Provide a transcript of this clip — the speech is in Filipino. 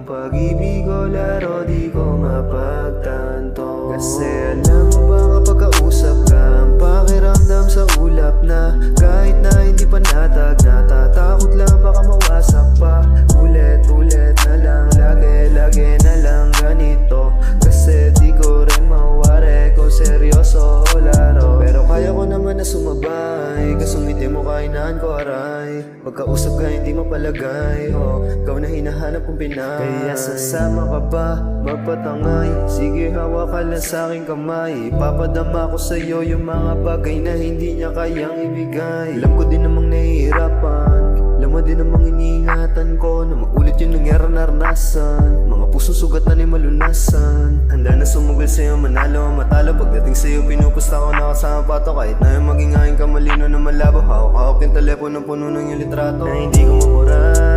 pag-ibig o laro di ko mapagtanto. Kasi alam mo ba kapag kausap ka, ang pakiramdam sa ulap na kahit na hindi pa natag, natatakot lang baka mawasak pa. Ulit-ulit na lang, lagi-lagi na lang ganito. Kasi di ko rin mawari kung seryoso o laro. Pero kaya ko naman na sumabay, kasungiti mo kainaan ko aray. Pagkausap ka hindi mapalagay, ikaw na hinahanap kong pinay. Kaya sasama ka ba, mapatangay? Sige hawak ka lang sa aking kamay. Ipapadama ko sa'yo yung mga bagay na hindi niya kayang ibigay. Alam ko din namang nahihirapan, alam mo din namang iniingatan ko na maulit yung nangyari naranasan. Mga pusong sugat na ni malunasan. Handa na sumugod sa'yo, manalo o matalo. Pagdating sa'yo, pinupusta ko na kasama pato. Kahit na yung maging aking kamalino na malabo, hawak-hawak yung telepono, puno ng yung litrato na hindi ko maburay.